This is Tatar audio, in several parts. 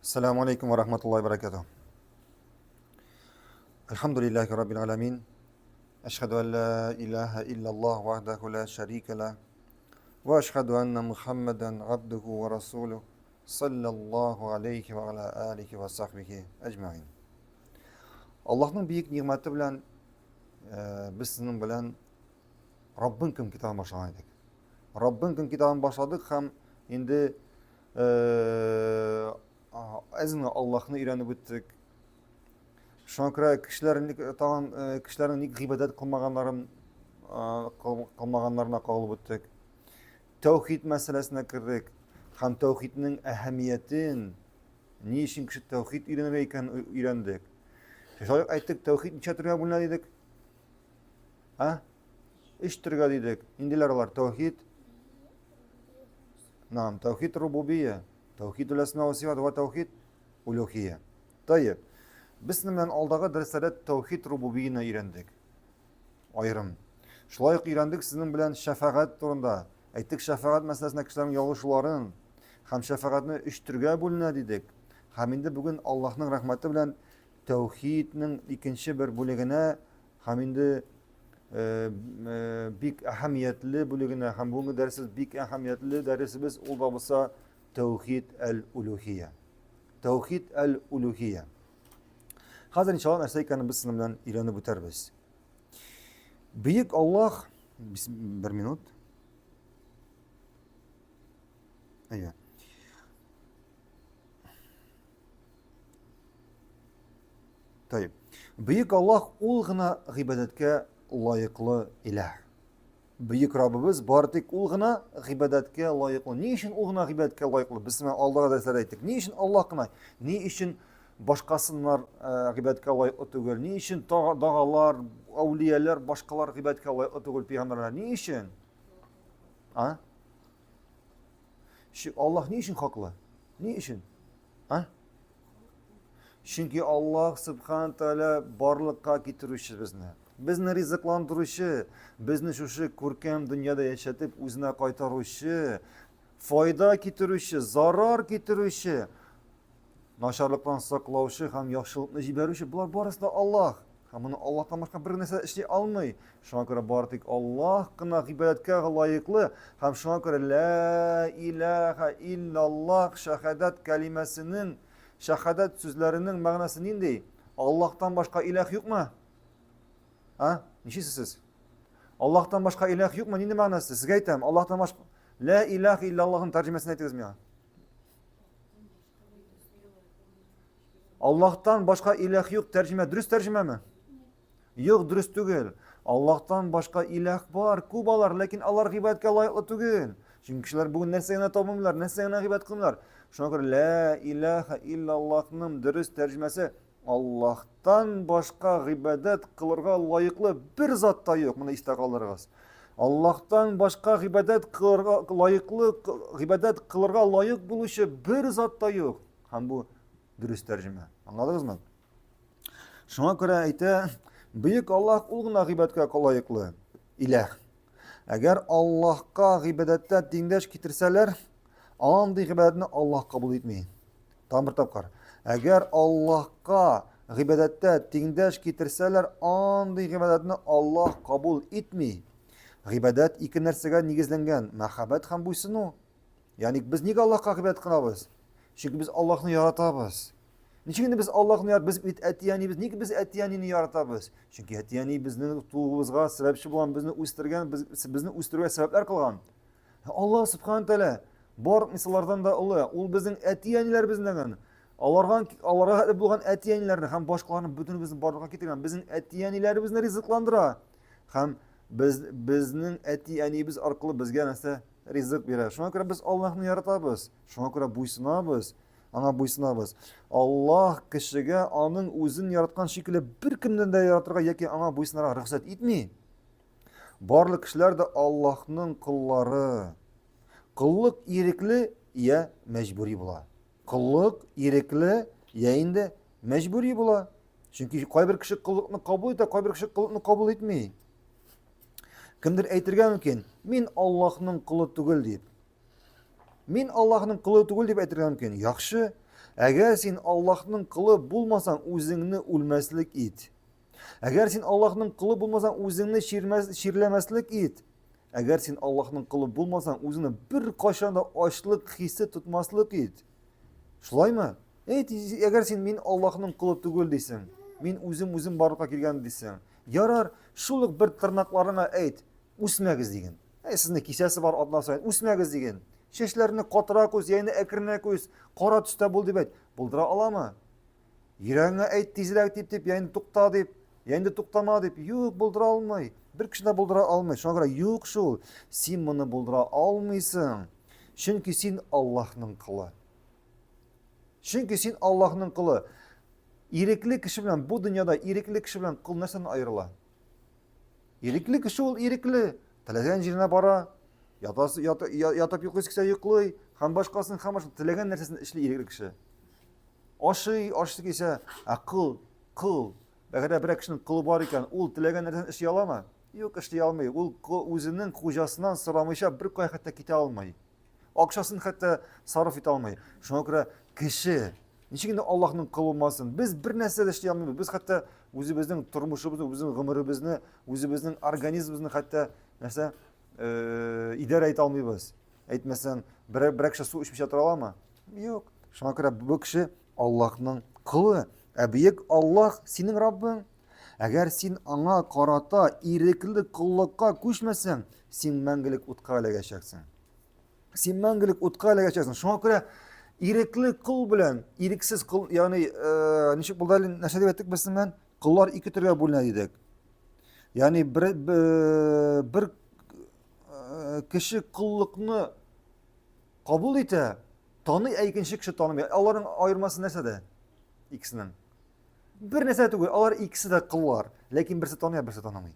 السلام عليكم ورحمة الله وبركاته. الحمد لله رب العالمين. أشهد أن لا إله إلا الله وحده لا شريك له وأشهد أن محمدا عبده ورسوله صلى الله عليه وعلى آله وصحبه أجمعين. Allah'ın büyük nimeti bilen biz sizin bilen Rabbin kim kitabını başladık. Rabbin kim kitabını başladık hem indi azın Allah'ını öğrenip bittik. Şu an kadar kişilerin gıybet kılmaganlarına kalıp bittik. Tevhid meselesine kirdik. Hem tevhidinin ehemmiyetin niçin kişi tevhid öğrenirken öğrendik. Şöyle ayttık tevhid neçe türlü bulunan dedik. Ha? Üç türlü dedik. İndiler var tevhid. Nam tevhid rububiyye, tevhidul esma ve sıfat ve tevhid uluhiyye. Tayyip. Biz bilen aldığı derslerde tevhid rububiyyini öğrendik. Ayrım. Şulay öğrendik sizin bilen şefaat turunda. Ayttık şefaat meselesinde kişilerin yoluşların hem şefaatini üç türlü bulunan dedik. Hem indi bugün Allah'ın rahmeti bilen tevhidinin ikinci bir bölümüne hem indi bik ahamiyetli bölümüne hem bunu dersiz bik ahamiyetli dersimiz olmamızsa tevhid el-uluhiyye. Tevhid el-uluhiyye. Hazır inşallah meseleklerini biz sizinle öğrenip bitiririz. Büyük Allah bir minut. Evet. Tayyip. Büyük Allah ol gına gıybetke layıklı ilah. Büyük Rabbimiz bardik ol gına gıybetke layıklı. Niçin ol gına gıybetke layıklı? Biz Allah'a dersler ettik. Niçin Allah gına? Niçin başkasınlar gıybetke layıklı tügül? Niçin dağlar, avliyeler, başkalar gıybetke layıklı tügül peygamberler? Niçin? Ha? Allah niçin haklı? Niçin? Ha? Çünkü Allah subhanahu teala barlıkka getirişi bizni. Bizni rızıklandırışı, bizni şu kurkem dünyada yaşatıp üzerine kaytarışı, fayda getirişi, zarar getirişi, naşarlıktan saklavışı, hem yaxşılıkını jiberişi, bunlar barısı da Allah. Hem bunu Allah'tan başka bir nese işley almay. Şuna göre barık Allah kına gıybetke layıklı. Hem şuna göre la ilahe illallah şehadet kelimesinin şehadet sözlerinin manası neydi? Allah'tan başka ilah yok mu? Ha? Nişisiz? Allah'tan başka ilah yok mu? Neydi manası? Size aytayım. Allah'tan başka la ilahe illallah'ın tercümesini aytınız mı ya? Allah'tan başka ilah yok tercüme. Dürüst tercüme mi? Yok dürüst değil. Allah'tan başka ilah var, kubalar. Lakin Allah gıybetke layıklı değil. Çünkü kişiler bugün neseyine tapınmıyorlar, neseyine gıybet kılmıyorlar. Şuna göre la ilahe illallah'ın dürüst tercümesi Allah'tan başka gıybet kılırga layıklı bir zat da yok. Bunu istekalırız. Allah'tan başka gıybet kılırga layık buluşu bir zat da yok. Hem bu dürüst tercüme. Anladınız mı? Şuna göre ayte büyük Allah ulğuna gıybetke layıklı ilah. Eğer Allah'a gıybetette dindeş getirseler andı gıybetini Allah kabul etmeyin. Tam bir tapkar. Eğer Allah'a gıybetette dindeş getirseler andı gıybetini Allah kabul etmeyin. Gıybetet iki nersege nigizlengen. Mehabet hem buysun o. Yani biz niye Allah'a gıybet kılabız? Çünkü biz Allah'ını yaratabız. Niçin biz Allah'ını yaratабыз? Biz etiyani niye biz etiyanini yaratabız? Çünkü etiyani bizning tuğumuzga sebepçi bulan bizni o'stirgan, bizni o'stirgan sebepler kılgan. Allah subhanahu teala bor misallardan da Allah, ol bizning etiyanilar bizning. Allah'a bulgan etiyanilarni ham boshqalarni bütün bizni borliqqa keltirgan. Bizning etiyanilar bizni rizqlandira. Ham bizning etiyanimiz orqali bizga narsa rizq beradi. Shunga ko'ra biz Allohni yaratabız. Shunga ko'ra bo'ysunamiz. Ana buysunabız. Allah kişiye onun özünü yaratkan şekilde bir kimden de yaratırga yoki ana buysunara ruhsat etmeyin. Barlı kişiler de Allah'ın kulları. Kıllık irikli ya mecburi bula. Kıllık irikli ya indi mecburi bula. Çünkü kay bir kişi kıllıkını kabul eder, kay bir kişi kıllıkını kabul etmeyin. Kimdir aytırgan mümkün? Min Allah'ın kılı tugul deyip. Min Allah'ın kılı tugul deyip aytırgan mümkün. Yaxşı. Әгәр син Аллаһның кылы булмасаң, үзеңне үлмәслек ит. Әгәр син Аллаһның кылы булмасаң, үзеңне ширләмәслек ит. Әгәр син Аллаһның кылы булмасаң, үзеңне бер кашан да ачлык хисе тотмаслык ит. Шулаймы? Әгәр син мин Аллаһның кылы түгел дисең, мин үзем барлыкка килгән дисең, ярар, шул ук бер тырнакларыңа әйт, үсмәгез диген. Сезне кисәсе бар адна саен, үсмәгез диген. Чәчләрне катырак үс, яйны әкренрәк үс, кара төстә бул дип әйт. Булдыра аламы? Йөрәгеңә әйт тизрәк дип, яйны тукта дип, яйны туктама дип. Юк, булдыра алмый. Бер кеше дә булдыра алмый. Шуңа күрә юк шул. Син моны булдыра алмыйсың. Чөнки син Аллаһның кылы. Чөнки син Аллаһның кылы. Ирекле кеше белән бу дөньяда ирекле кеше белән кыл нәрсәне аерыла? Ирекле кеше ул ирекле. Теләгән җиренә бара, ятып йоклыйсы килсә йоклый, һәм башкасын теләгән нәрсәсен эшли ирекле кеше. Ашый килсә, кыл. Бәгәрдә бер кешенең кылы бар икән, ул теләгән нәрсәсен эшли аламы? Юк, эшли алмый. Ул үзенең хуҗасыннан сорамыйча бер кая хәтта китә алмый. Акчасын хәтта сарыф итә алмый. Шуңа күрә кеше ничек инде Аллаһның кылы булмасын? Без бер нәрсә дә эшли алмыйбыз. Без хәтта үзебезнең тормышыбызны, үзебезнең гомеребезне, үзебезнең организмыбызны хәтта нәрсә идәрә итә алмыйбыз. Әйтмәсәң, бер кеше су эчмичә тора аламы? Юк. Шуңа күрә бу кеше Аллаһның кылы. Бөек Аллаһ синең Раббың. Әгәр син аңа карата ирекле кыллыкка күчмәсәң, син мәңгелек утка эләгәчәксең. Син мәңгелек утка эләгәчәксең. Шуңа күрә ирекле кыл белән ирексез кыл, ягъни ничек булды әле, нәрсә дип әйттек без синнән? Кыллар ике төргә бүленә дидек. Ягъни бер кеше кыллыкны кабул итә, таный, икенче кеше танымый. Аларның аермасы нәрсәдә? Икесенең. Бер нәрсә түгел, алар икесе дә кыллар, ләкин берсе таный, берсе танымый.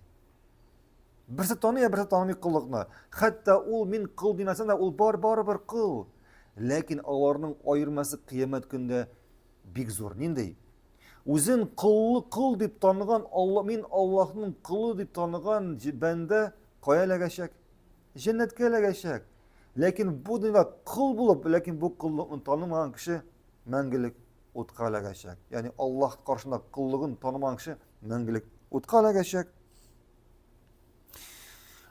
Берсе таный, берсе танымый кыллыкны. Хәтта ул мин кыл димәсәм дә, ул барыбер кыл. Ләкин аларның аермасы кыямәт көндә бик зур. Нинди? Үзен кыл дип таныган, мин Аллаһның кылы дип таныган бәндә кая эләгәчәк? Җәннәткә эләгәчәк. Ләкин бу дөньяда кыл булып, ләкин бу кыллыкны танымаган кеше мәңгелек утка эләгәчәк. Ягъни Аллаһ каршында кыллыгын танымаган кеше мәңгелек утка эләгәчәк.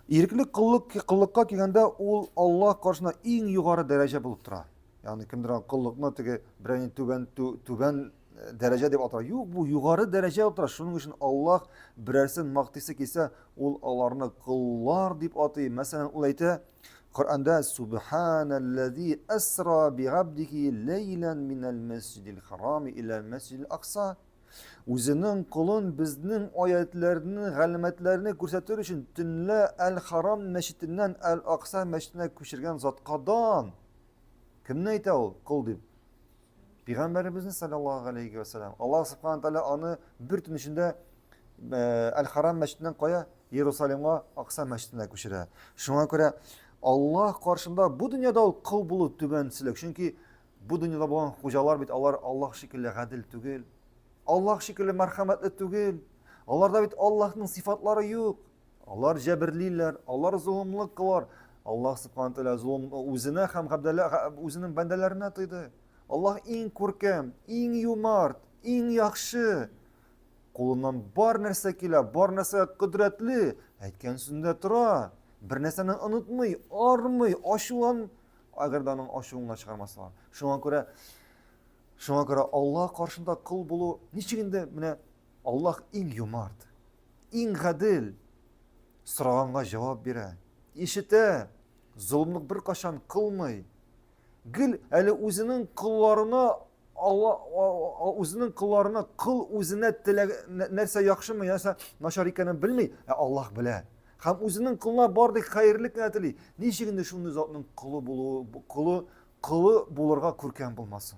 Ирекле кыллыкка килгәндә, ул Аллаһ каршында иң югары дәрәҗә булып тора. Ягъни кемдер кыллыкны теге берәр түбән дәрәҗә дип атар. Юк, бу югары дәрәҗә булып тора. Шуның өчен Аллаһ берәрсен мактыйсы килсә, ул аларны кыллар дип атый. Мәсәлән, ул әйтә Коръәндә: "Субханаллази асра би'абдихи лейлан минал масҗидил харам илал масҗидил акса." Үзенең кулын безнең аятларны, галәмәтләрне күрсәтер өчен төнлә Әл-Харам мәчетеннән Әл-Акса мәчетенә күчергән заткадан. Кемне әйтә ул? Кыл дип. Пәйгамбәребезне саллаллаһу алейхи ва саллям. Аллаһ субханаһу тааля аны бер төн эчендә Әл-Харам мәчетеннән кая? Иерусалимга, Акса мәчетенә күчерә. Шуңа күрә Аллаһ каршында бу дөньяда ул кыл булу түбәнселек. Чөнки бу дөньяда булган хуҗалар бит алар Аллаһ шикелле гадел түгел. Аллаһ шикелле мәрхәмәтле түгел. Аларда бит Аллаһның сифатлары юк. Алар җәберлиләр, алар зулымлык кылар. Аллаһ субханаһу тааля зулым үзенә һәм үзенең бәндәләренә тыйды. Аллаһ иң күркәм, иң юмарт, иң яхшы. Кулыннан бар нәрсә килә, бар нәрсә кодрәтле. Әйткән сүзендә тора. Бер нәрсәне онытмый, армый, ачулан, әгәр дә аның ачуын чыгармаслар. Шуңа күрә Аллаһ каршында кыл булу, ничек инде менә Аллаһ иң юмарт, иң гадел, сораганга җавап бирә, ишетә, зулымлык бер кашан кылмый. Гел әле үзенең кылларына кыл үзенә нәрсә яхшымы, яса начар икәнен белми, Аллаһ белә. Һәм үзенең кылына бардык хәерлек нәтили. Ничек инде шундый затның кылы булырга күркәм булмасын.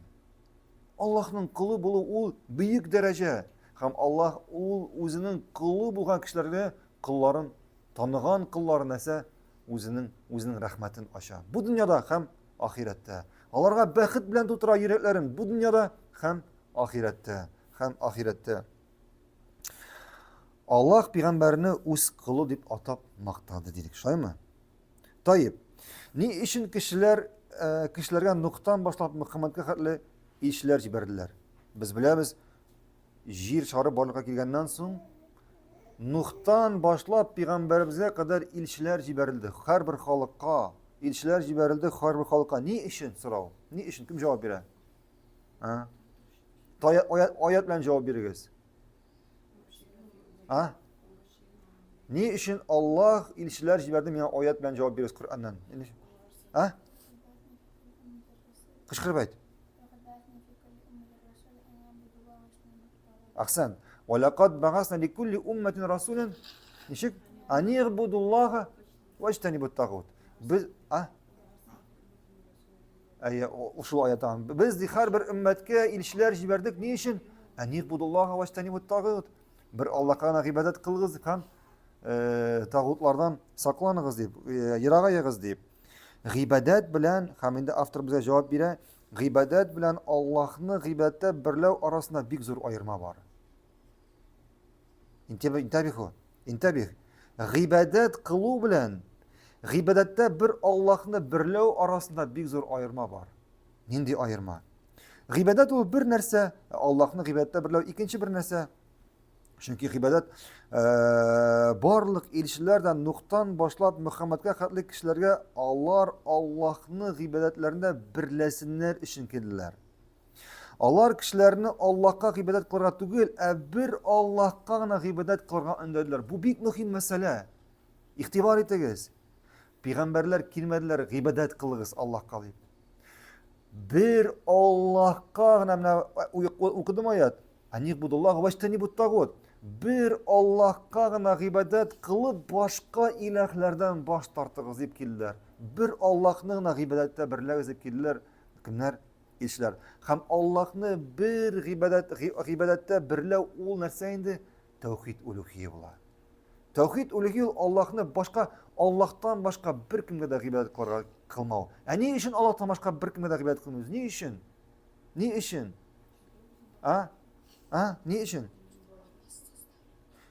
Аллаһның кылы булу ул бөек дәрәҗә. Һәм Аллаһ ул үзенең кылы булган кешеләргә кылларын таныган кылларын әсә үзенең рәхмәтен ача. Бу дөньяда һәм ахирәттә. Аларга бәхет белән тутыра йөрәкләрен бу дөньяда һәм ахирәттә. Аллаһ пәйгамбәрне үз кылы дип атап мактады дидек, шулаймы? Таyyib. Ни өчен кешеләргә нуктан башлап Мөхәммәдкә хәтле elchilar jiberdiler. Biz bilamiz, yer shari borliqqa kelgandan so'ng Nuh'tan başlap peygamberimize kadar elchilar jiberildi. Har bir xalqqa elchilar jiberildi, har bir xalqqa. Ni işin so'rov? Ni işin? Kim javob beradi? Ha? Oyat bilan javob beringiz. Ha? Ni işin Allah elchilar jiberdi? Menga oyat bilan javob beringiz Qur'ondan. Ha? Qishqirib ayt. Ahsan. وَلَقَدْ بَعَثْنَا لِكُلِّ أُمَّةٍ رَسُولًا nişik? أَنِ اعْبُدُوا اللّٰهَ وَاجْتَنِبُوا الطَّاغُوتَ. Biz uşul ayettan. Biz her bir ümmetke elchilar jiberdik. Ne için? أَنِ اعْبُدُوا اللّٰهَ وَاجْتَنِبُوا الطَّاغُوتَ. Bir Allah'a ibadet kılınız hem tağutlardan saklanınız deyip, yırağayınız deyip. G'ibadat bilan, hamında avtor bize cevap bire, g'ibadat bilan Allah'ını g'ibadette birlev arasında bir zor ayırma var. İntabih. G'ibadat kılu bilan, g'ibadette bir Allah'ını birlev arasında bir zor ayırma var. Nindi ayırma? G'ibadat o bir narsa, Allah'ını g'ibadette birlev ikinci bir narsa. Çünkü g'ibadat barlık elçilerden Nuh'tan başlayıp Muhammed'e katlı kişilerge Allah'ını g'ibadetlerinde birlesinler için keldiler. Allah kişilerini Allah'a g'ibadet kılırga tugul, bir Allah'a g'ibadet kılırga öndediler. Bu büyük mühim mesele. İhtibar etiniz. Peygamberler kelmediler g'ibadet kılığız Allah'a deyip. Bir Allah'a okudum ayet. Anibudullah ve ijtenibut tağut. Bir Allah'a g'ibadet kılıp başka ilahlardan baş tartığız deyip keldiler. Bir Allah'ın g'ibadette birleğiz deyip keldiler. Kimler? Elchilar. Hem Allah'ını bir g'ibadette birlev ol narsa endi tevhid uluhiyye bular. Tevhid uluhiyye Allah'ını başka Allah'tan başka bir kimge de g'ibadet kılmao. Ne için Allah'tan başka bir kimge de g'ibadet kılmıyoruz? Ne için? Ne için? Ne için?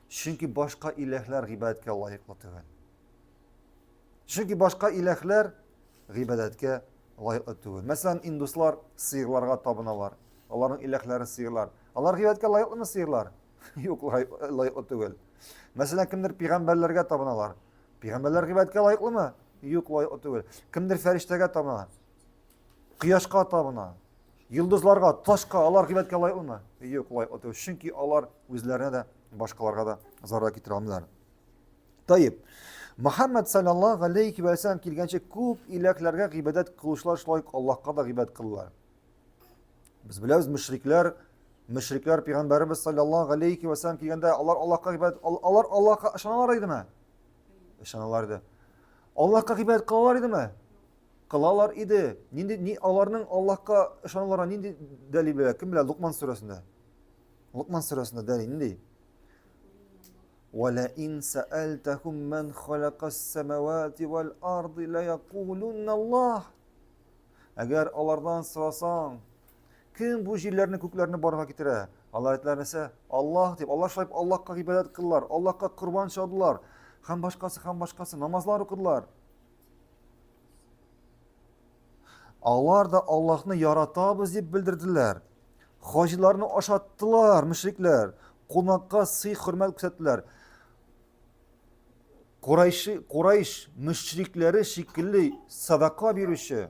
Çünkü başka ilahlar g'ibadetke layıklı değil. Çünkü başka ilahlar g'ibadetke layıklı değil. Mesela Induslar sığırlarga tapınalar. Onların ilahları sığırlar. Onlar g'ibadetke layıklı mı sığırlar? Yok, layıklı değil. Mesela kimdir peygamberlerge tapınalar. Peygamberler g'ibadetke layıklı mı? Yok, layıklı değil. Kimdir feriştege tapınalar. Quyoshga tapınalar. Yıldızlarga, taşka, onlar g'ibadetke layıklı mı? Yok, layıklı değil. Çünkü onlar özlerine de başkalarga da zarar keltire almıyorlar. Tayyip. Muhammed sallallahu aleyhi ve sellem kelgancha ko'p ilahlarga g'ibadat qiluvchilar shunday Allohga da g'ibat qildilar. Biz bilamiz mushriklar payg'ambarimiz sallallohu alayhi va sallam kelganda Allohga g'ibat, Allohga ishonalar edimi? Ishonalar edi. Allohga g'ibat qilalar edimi? Qilalar edi. Nindi ularning Allohga ishonalari nindi dalil bilan? Kim biladi? Luqman surasida. Luqman surasida dalil nindi? وَلَئِنْ سَأَلْتَهُمْ مَنْ خَلَقَ السَّمَوَاتِ وَالْأَرْضِ لَيَقُولُنَّ اللّٰهِ. Eğer onlardan sorasan, kim bu yerlerini köklerini barıma getire? Allah ayetlerine Allah deyip, Allah şahip Allah'a ibadet kıldılar, Allah'a kurban çaldılar. Hem başkası namazlar okudular. Allah da Allah'ını yaratabız deyip bildirdiler. Hacılarını aşattılar müşrikler. Konakka sıy hürmet gösterdiler. Kureyş müşrikleri şekilli sadaka verişi,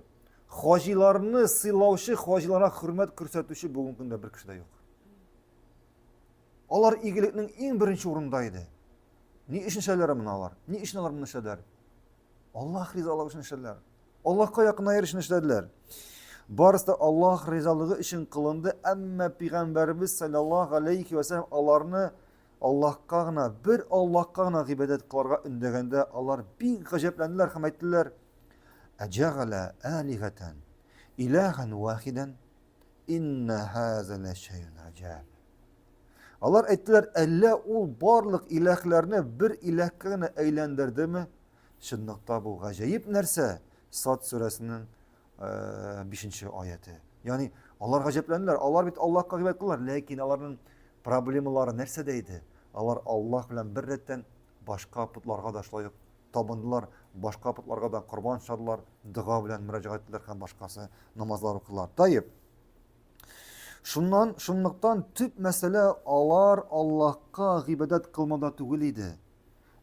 hacılarını sıylavışı, hacılara hürmet gösterişi bugün günde bir kişi de yok. Onlar iyilikinin en birinci orundaydı. Ne işin şeyler bunlar? Ne işin onlar bunu işlediler? Allah rızalığı için işlediler. Allah'a yakınaya için işlediler. Barısı da Allah rızalığı için kılındı. Ama Peygamberimiz sallallahu aleyhi ve sellem onlarını Allah'a bir Allah'a g'ibadet kılarga ündegende onlar bir gacaplandılar, hem ettiler. Ecegale aliheten ilahen vahiden inne haze leşeyun acab. Allah ettiler, elle ol barlık ilahlarını bir ilahlarına eğlendirdi mi? Şunlukta bu gacayip nerse Sad suresinin 5. ayeti. Yani onlar gacaplandılar. Allah bit Allah'a g'ibadet kılar. Lakin onların problemleri nersedeydi? Allah bilen bir retten başka putlarga da şulayıp tabındılar. Başka putlarga da kurban çaldılar. Dua bilen müracaat ettiler hem başkası namazlar okudular. Tayyip. Шунлыктан төп мәсьәлә алар Аллаһка гыйбадәт кылмада түгел иде.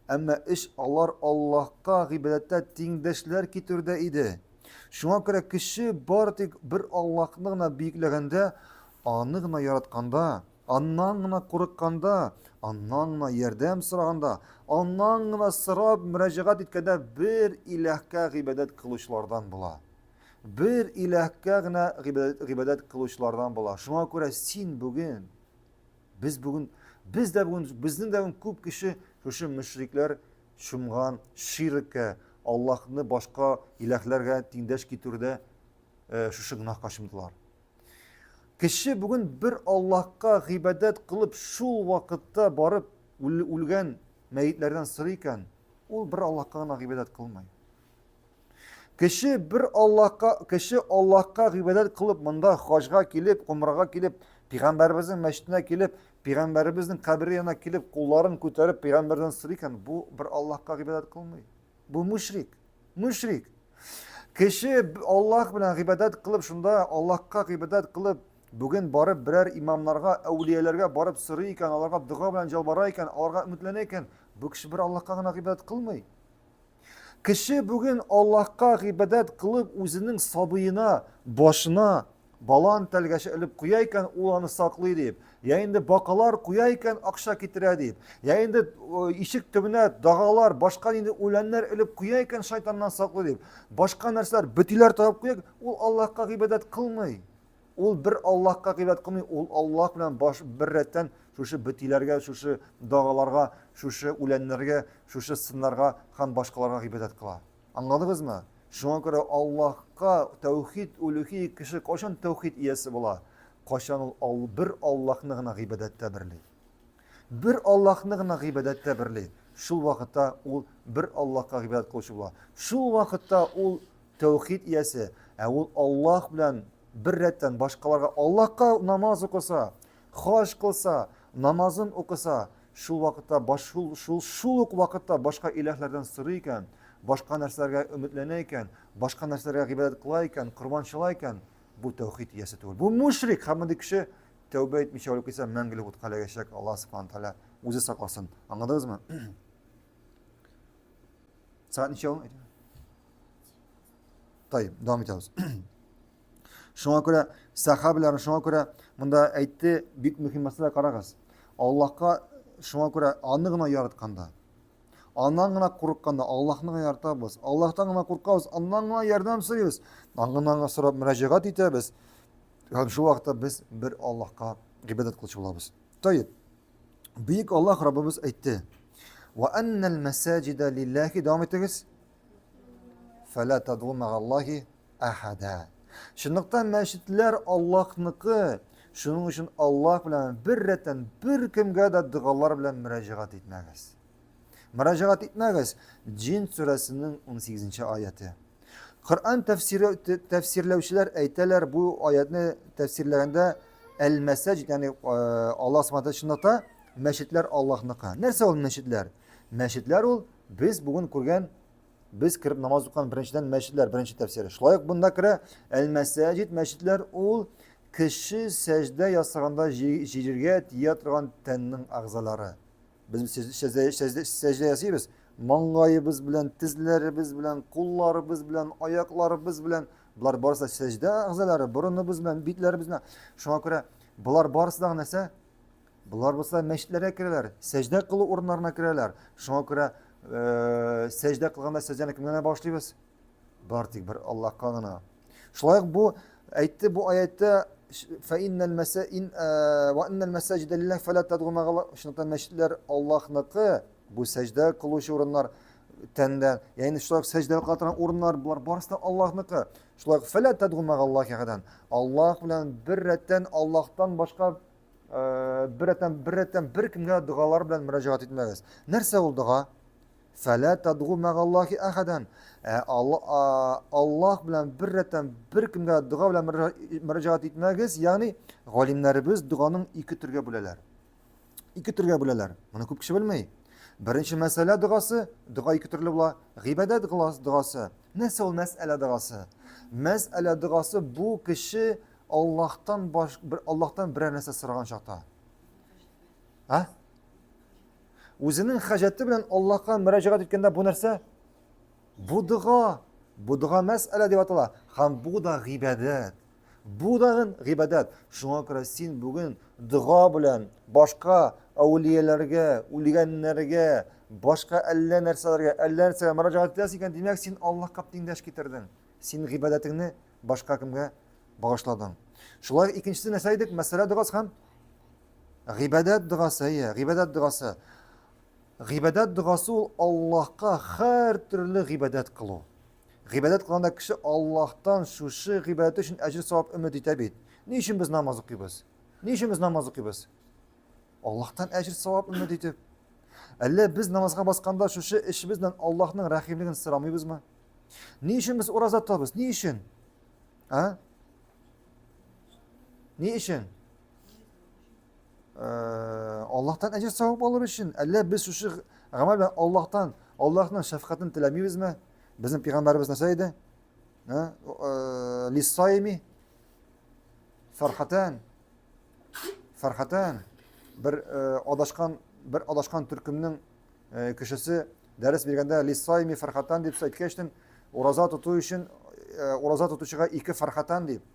Әмма эш алар Аллаһка гыйбадәттә тиңдәшләр китердә иде. Шуңа күрә кеше бары тик бер Аллаһны гына биекләгәндә, аны гына яратканда, аннан гына курыкканда, аннан гына ярдәм сораганда, аннан гына сорап мөрәҗәгать иткәндә бер илаһка гыйбадәт кылучылардан була. Бер илаһка гына гыйбадәт кылучылардан була. Шуңа күрә син бүген, без бүген, безнең дә күп кеше шушы мөшрикләр шумган ширккә, Аллаһны башка илаһләргә тиңдәш китерүдә шушы гынахка чумдылар. Кеше бүген бер Аллаһка гыйбадәт кылып, шул вакытта барып үлгән мәйетләрдән сорый икән, ул бер Аллаһка гына гыйбадәт кылмый. Кеше Аллаһка гыйбадәт кылып, монда хаҗга килеп, умрага килеп, Пәйгамбәребезнең мәчетенә килеп, Пәйгамбәребезнең кабере янына килеп, кулларын күтәреп Пәйгамбәрдән сорый икән, бу бер Аллаһка гыйбадәт кылмый. Бу мушрик. Кеше Аллаһ белән гыйбадәт кылып, шунда Аллаһка гыйбадәт кылып, бүген барып берәр имамнарга, әүлияләргә барып сорый икән, аларга дуга белән җалбара икән, аларга өметләнә икән, бу кеше бер Аллаһка гына гыйбадәт кылмый. Кеше бүген Аллаһка гыйбадәт кылып, үзенең сабыена, башына балан тәлгәше элеп куя икән, ул аны саклый дип. Я инде бакалар куя икән, акча китерә дип. Я инде ишек төбенә дагалар, башка инде үләннәр элеп куя икән, шайтаннан саклый дип. Башка нәрсәләр, битиләр табып куя, ул Аллаһка гыйбадәт кылмый. Ул бер Аллаһка гыйбадәт кылмый, ул Аллаһ белән бер рәттән шушы битиләргә, шушы дагаларга, шушы үләннәргә, шушы сыннарга һәм башкаларга гыйбадәт кыла. Аңладыгызмы? Шуңа күрә Аллаһка тәүхид улухи кеше кашан тәүхид иясе була? Кашан ул бер Аллаһны гына гыйбадәттә берлей. Бер Аллаһны гына гыйбадәттә берлей. Шул вакытта ул бер Аллаһка гыйбадәт кылучы була. Шул вакытта ул тәүхид иясе, ул Аллаһ белән бер рәттән башкаларга Аллаһка намаз укыса, хаҗ кылса, намазын укыса, шул вакытта шул ук вакытта башка илаһләрдән сорый икән, башка нәрсәләргә өметләнә икән, башка нәрсәләргә гыйбадәт кыла икән, курбанчыла икән, бу тәүхид иясе түгел. Бу мушрик, һәм мондый кеше тәүбә итмичә үлеп китсә, мәңгелек утка эләгәчәк. Аллаһ Субханаһу Тәгалә үзе сакласын. Аңладыгызмы? Сәгать ничә ул? Тайып, дәвам итәбез. Шуңа күрә сахабалар, шуңа күрә монда әйтте, бик мөһим мәсьәлә карагыз. Аллаһка шуңа күрә аны гына яратканда, аннан гына курыкканда Аллаһны гына яратабыз. Аллаһтан гына куркабыз, аннан гына ярдәм сорыйбыз. Аннан гына сорап мөрәҗәгать итәбез. Һәм шул вакытта без бер Аллаһка гыйбадәт кылучы булабыз. Тайып. Бөек Аллаһ Раббыбыз әйтте: "Ва аннал масаҗида лиллаһи", дәвам итегез. "Фала тад'у ма'аллаһи ахада". Шунлыктан мәчетләр Аллаһныкы, шуның өчен Аллаһ белән бер рәттән бер кемгә дә дугалар белән мөрәҗәгать итмәгез. Мөрәҗәгать итмәгез. Джин сүрәсенең 18-нче аяты. Коръан тәфсирләүчеләр әйтәләр, бу аятны тәфсирләгәндә әл-масаҗид, ягъни Аллаһ Субханаһу шундата мәчетләр Аллаһныкы. Нәрсә ул мәчетләр? Мәчетләр ул без бүген күргән, без киреп намаз укыган беренчедән мәчетләр, беренче тәфсире. Шулай ук бунда керә әл-масаҗид, мәчетләр ул кеше сәҗдә ясаганда җиргә тия торган тәннең агъзалары. Biz сәҗдә ясыйбыз, маңгайыбыз белән, тезләребез белән, кулларыбыз белән, аякларыбыз белән, булар барысы сәҗдә агъзалары, борыныбыз белән, битләребез белән. Шуңа күрә булар барысы да нәрсә? Булар булса мәчетләргә керәләр, сәҗдә кылу урыннарына керәләр. Шуңа күрә сәҗдә кылганда сәҗдәне кемгә башлыйбыз? Бар тик бер Аллаһка гына. Шулай ук бу әйтте, бу аятта فإن وأن المساجد لله فلا تدعوا مع الله. Шунда мәчетләр Аллаһныкы, бу сәҗдә кылучы урыннар тәндә, ягъни шулай сәҗдә кылган урыннар булар барысы да Аллаһныкы. Шулай фәла тадгу ма Аллаһи ахадан. Аллаһ белән бер рәттән, Аллаһтан башка бер рәттән бер кемгә дугалар белән мөрәҗәгать итмәгез. Нәрсә ул дуга? Фәла тадгу ма Аллаһи ахадан. Аллаһ белән бер рәттән бер кемгә дуга белән мөрәҗәгать итмәгез, ягъни галимнәребез дуганың ике төргә бүләләр. Ике төргә бүләләр. Моны күп кеше белмәй. Беренче мәсьәлә дугасы, дуга ике төрле була. Гыйбадәт дугасы. Нәрсә ул мәсьәлә дугасы? Мәсьәлә дугасы бу кеше Аллаһтан берәр нәрсә сораган чакта? Үзенең хаҗәте белән Аллаһка мөрәҗәгать иткәндә бу нәрсә? Бу дуга. Бу дуга мәсьәлә дип атала. Һәм бу да гыйбадат. Бу да гыйбадат. Шуңа күрә син бүген дуга белән башка әүлияләргә, үлгәннәргә, башка әллә нәрсәләргә мөрәҗәгать итәсең икән, димәк син Аллаһка тиңдәш китердең. Син гыйбадатыңны башка кемгә багышладың. Шулай икенчесе нәрсә идек? Мәсьәлә дугасы һәм гыйбадат дугасы, гыйбадат дугасы. Гыйбадат дугасы ул Аллаһка һәр төрле гыйбадат кылу. Гыйбадат кылганда кеше Аллаһтан шушы гыйбадат өчен әҗр савап өмет итә бит. Ни өчен без намаз укыйбыз? Ни өчен без намаз укыйбыз? Аллаһтан әҗр савап өмет итеп. Әллә без намазга басканда шушы эшебез белән Аллаһның рәхимлеген сорамыйбызмы? Ни өчен без ураза тотабыз? Ни өчен? Ни өчен? Аллаһтан әҗр савап алыр өчен. Әллә без шушы гамәл белән Аллаһның шәфкатен теләмибезме? Безнең пәйгамбәрбез нәрсә иде? Лиссайми фархатан. Фархатан. Бер адашкан төркемнең кешесе дәрес биргәндә лиссайми фархатан дип әйткәчтен, ураза тоту өчен ураза тотучыга ике фархатан дип.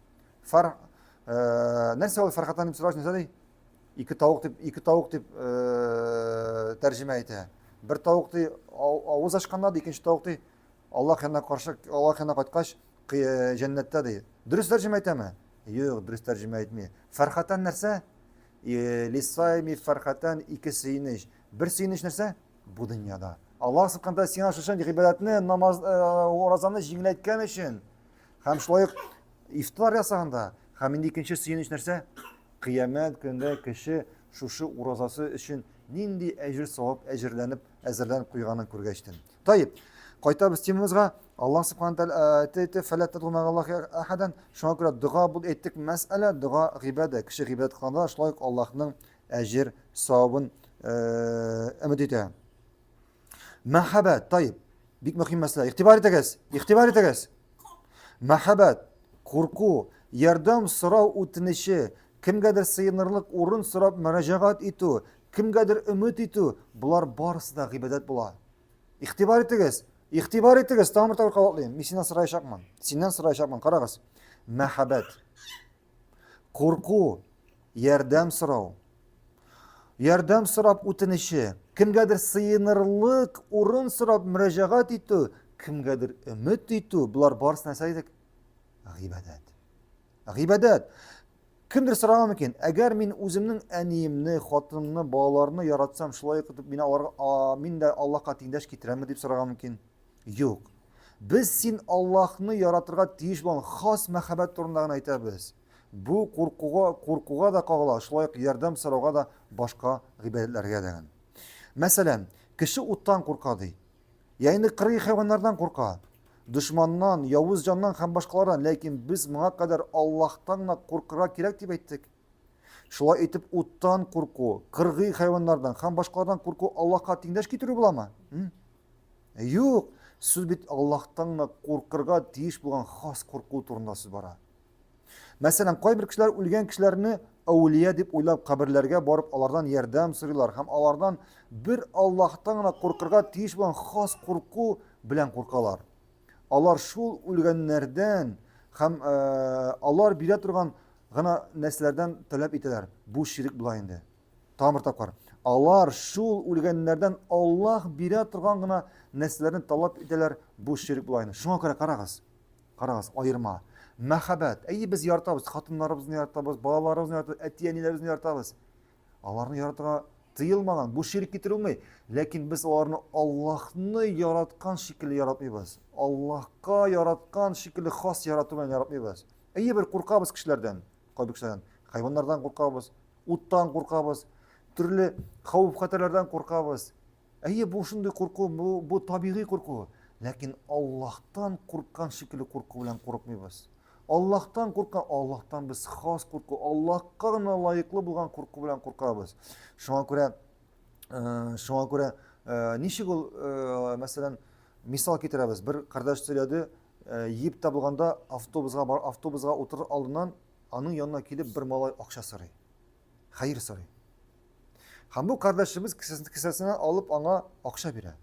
Нәрсә ул фархатан дип сораш, нәрсә ди? Ике тавык дип тәрҗемә итә. Бер тавык ди авыз ачканда, икенче тавык ди Аллаһ янына кайткач җәннәттә ди. Дөрес тәрҗемә итәме? Юк, дөрес тәрҗемә итми. Фархатан нәрсә? Лиссайми фархатан ике сөенеч. Бер сөенеч нәрсә? Бу дөньяда. Аллаһ субханәһу сиңа шушы гыйбадатны, намаз, уразаны җиңеләйткән өчен һәм шулай ифтар ясаганда, һәм инде икенче сөенеч нәрсә? Кыямәт көндә кеше шушы уразасы өчен нинди әҗр савап әзерләнеп куйганын күргәчтен. Тайып, кайтабыз темамызга. Аллаһ субханәһу тәгалә фәлә тадгу мa'аллаһи ахадан. Шуңа күрә дуга бул әйттек, мәсьәлә дуга гыйбадат. Кеше гыйбадат кылганда шулай ук Аллаһның әҗр савабын өмет итә. Мәхәббәт, тайып. Бик мөһим мәсьәлә. Игътибар итегез. Мәхәббәт, курку, ярдәм сорау үтенече, кемгәдер сыйынырлык урын сорап мөрәҗәгать итү, кемгәдер өмет итү, булар барысы да гыйбадат була. Игътибар итегез, тамыр кабатлыйм. Мин синнән сорашакмын. Карагыз. Мәхәббәт, курку, ярдәм сорау, ярдәм сорап үтенече, кемгәдер сыйынырлык урын сорап мөрәҗәгать итү, кемгәдер өмет итү, булар барысы нәрсә идек? Гыйбадат. Кемдер сораган микән? Әгәр мин үземнең әниемне, хатынымны, балаларны яратсам, шулай итеп мин дә Аллаһка тиңдәш китерәмме дип сораган микән? Юк. Без син Аллаһны яратырга тиеш булган хас мәхәббәт турында гына әйтәбез. Бу куркуга да кагыла, шулай ук ярдәм сорауга да, башка гыйбадатларга да. Мәсәлән, кеше уттан курка ди. Яңа кыргый хайваннардан курка. Душманнан, явыз җаннан һәм башкалардан, ләкин без моңа кадәр Аллаһтан куркырга кирәк дип әйттек. Шулай итеп уттан курку, кыргый хайваннардан һәм башкалардан курку Аллаһка тиңдәш китерү буламы? Юк, сүз бит Аллаһтан куркырга тиеш булган хас курку турында сүз бара. Мәсәлән, кайбер кешеләр үлгән кешеләрне әүлия дип уйлап каберләргә барып алардан ярдәм сорыйлар һәм алардан бер Аллаһтан куркырга тиеш булган хас курку белән куркалар. Алар шул үлгәннәрдән һәм алар бирә торган гына нәрсәләрдән таләп итәләр. Бу ширк була инде. Тамыр тапкар. Алар шул үлгәннәрдән Аллаһ бирә торган гына нәрсәләрне таләп итәләр. Бу ширк була инде. Шуңа күрә карагыз. Аерма. Мәхәббәт. Без яратабыз, хатыннарыбызны яратабыз, балаларыбызны яратабыз, әти-әниләребезне яратабыз. Аларны яратырга тыелмаган. Бу ширк китерелмәй. Ләкин без аларны Аллаһны яраткан шикелле яратмыйбыз. Аллаһка яраткан шикелле хас ярату белән яратмыйбыз. Бер куркабыз кешеләрдән, кайбер кешеләрдән, хайваннардан куркабыз, уттан куркабыз, төрле хәвеф-хәтерләрдән куркабыз. Бу шундый курку, бу табигый курку. Ләкин Аллаһтан курккан шикелле курку белән курыкмыйбыз. Аллаһтан курккан, Аллаһтан без хас курку, Аллаһка гына лаеклы булган курку белән куркабыз. Шуңа күрә ничек ул, мәсәлән, мисал китерәбез. Бер кардәш сөйләде, йип табылганда автобусга утырыр алдыннан Aның yanına kilip bir malay akşa sırı. Hayır sırı. Hem bu kardeşimiz kisesinden alıp ana akşa bire.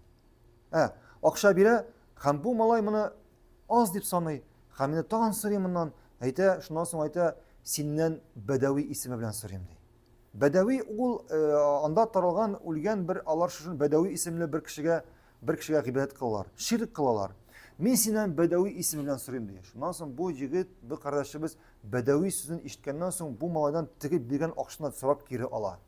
Akşa bire, hem bu malay bana az dip sanay. Hem de tağın sırayım bundan. Hayte, şundan sonra hayte, sinden Bedevi ismi bilen sırayım dey. Bedevi ul anda taralgan ulgen bir alar şuşun Bedevi isimli bir kişiye gıybet kılarlar, şirk kılarlar. Men senden Bedevi ismi bilen sırayım dey. Şundan sonra bu yigit, bu kardeşimiz Bedevi sözünü işitkenden sonra bu malaydan tıgı birgen akşına sorap geri ala.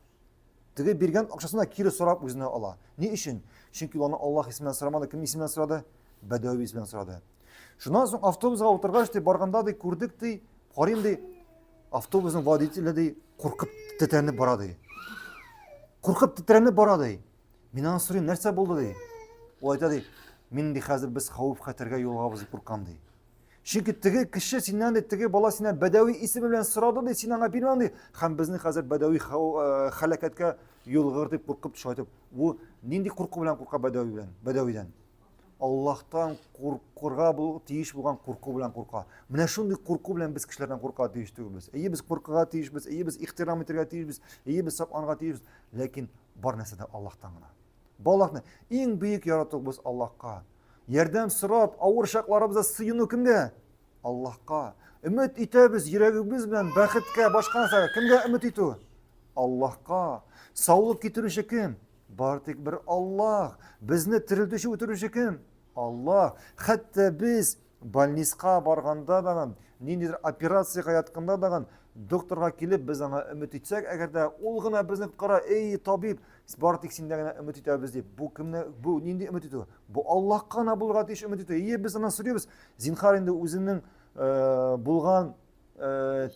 Tıgı birgen akşasına geri sorap özüne ala. Ne için? Çünkü onu Allah isminden sıramadı. Kim isminden sıradı? Bedevi isminden sıradı. Şundan sonra avtobusga oturgaç dey, barganda dey, kurduk dey, qarayım dey, avtobusun vadiyatıyla dey, korkup titrenip bara dey. Korkup titrenip bara dey. Minan sorayım, nerse buldu dey. O ayta dey, men dey hazır biz xavf xatarga yolgabız korkam dey. Çünkü tigi kişi sinden de tigi bala sinden Bedevi ismi bilen sıradı dey, sinanga bilmem dey. Hem bizni hazır Bedevi halakatka yolgır deyip korkup şaytıp. Bu nindi korku bilen korka Bedevi'den. Allah'tan korkuga bu tiyiş bulgan korku bilen korka. Mine şunday korku bilen biz kişilerden korka tiyiş biz. İyi biz korkuga tiyiş biz, iyi biz ihtiram etirge tiyiş biz, iyi biz sapanga tiyiş biz. Lakin bar narsa da Allah'tan gına. Bu Allah'ın en büyük yaratık biz Allah'ka. Yerden sırap, ağır şaklarımıza sıyını kimge? Allah'ka. Ümit itemiz, yüreğimiz bilen bəxtke, başka narsa kimge ümit itu? Allah'ka. Sağlık getirişi kim? Bartek bir Allah. Bizni tiriltişi ötürüşü kim? Allah. Hatta biz balniska barganda dağın, nindir operasiyaga yatqanda dağın, doktorga kelip biz ona ümit etsek, eğer de ol gına bizni qara, ey tabip, Bartek senden ümit etemiz deyip, bu kimne, bu nindi ümit etu? Bu Allah'ka gana bulga tiyiş ümit etu. İyi biz ona soruyoruz. Zinhar indi özünün bulgan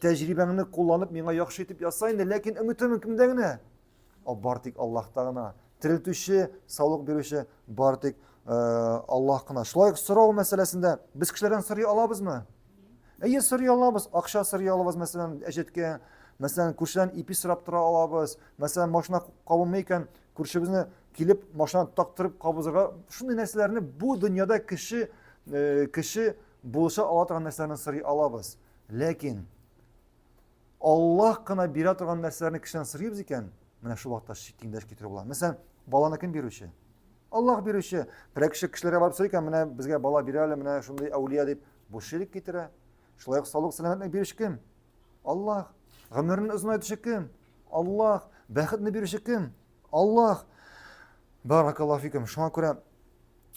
tecrübeni kullanıp mena yaxşı etip yazsayın, lakin ümitimin kimden gına? O Bartek Allah'ta gına. Tiriltüşü, sağlık berişi Bartek Allah gına. Şulay sorav meselesinde biz kişilerden sırrı alabız mı? İyi sırrı alabız. Akşa sırrı alabız mesela eşitke. Mesela kurşudan ipi sıraptıra alabız. Mesela maşına kabılmayken kurşubizni kilip maşına taktırıp kabızırga. Şunday neslerini bu dünyada kişi buluşa alatırgan neslerini sırrı alabız. Lakin Allah gına bira turgan neslerini kişiden sırrıyız iken mine şu vaqtda şittingdaş getirip olar. Mesela balana kim berişi? Allah berişi. Bir kişilere barıp söyleyken mine bizge bala birale mine şunday avliya deyip bu şirik getire. Şulay sağlık selametlik berişi kim? Allah. Ömrünün uzun aytışı kim? Allah. Bəxtini berişi kim? Allah. Barakallahu fikum. Şuna göre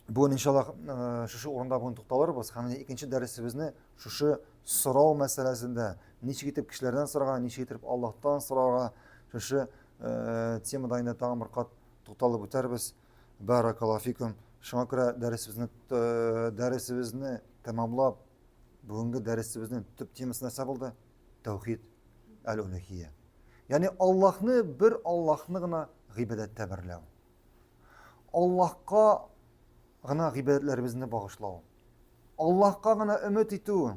bu inşallah şu orunda bunu toxtalarız. Hem de ikinci dersimizni şu sorav meselesinde niçe gitip kişilerden sorağa, niçe gitip Allah'tan sorağa şu temada yine tağım bir qat toxtalып o'tarmiz. Barakallahu fikum. Şuna göre dersimizni tamamlab bugungi dersimizning tüp temasi nima bo'ldi? Tavhid al-uluhiyya. Yani Allah'ni bir Allah'ni gına g'ibatda birlaw. Allah'qa gına g'ibetlerimizni bağışlaw. Allah'qa gına ümit etu.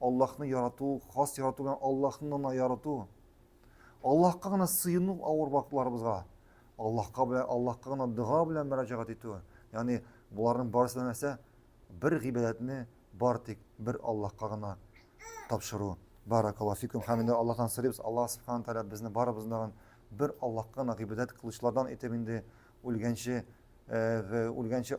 Allah'ni yaratu, xos yaratu bilan Allah'ni gına yaratu. Allah'qa gına sıyınu ağır vaqtlarımızga. Allah'qa gına dua bilan müracaat etu. Yani bularning barisi narsa bir g'ibatni Bartek bir Allah'qa gına tapşırı. Barakallahu fikum. Haminde Allah'tan sırayız. Allah subhanahu teala bizni barımızdan bir Allah'qa gına g'ibat qilishlardan etemindi. O'lgancha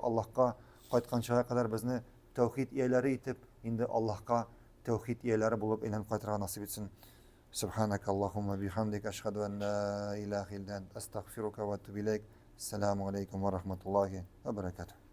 Allah'qa qaytganchaga qadar bizni tavhid egalari etib, endi Allah'qa tavhid egalari bo'lib aylanib qaytarga nasib etsin. Subhanakallahumma bihamdik ashhadu an la ilaha illa ant astagfiruka va atubu ilayk. Assalomu alaykum va rahmatullohi va barakatuh.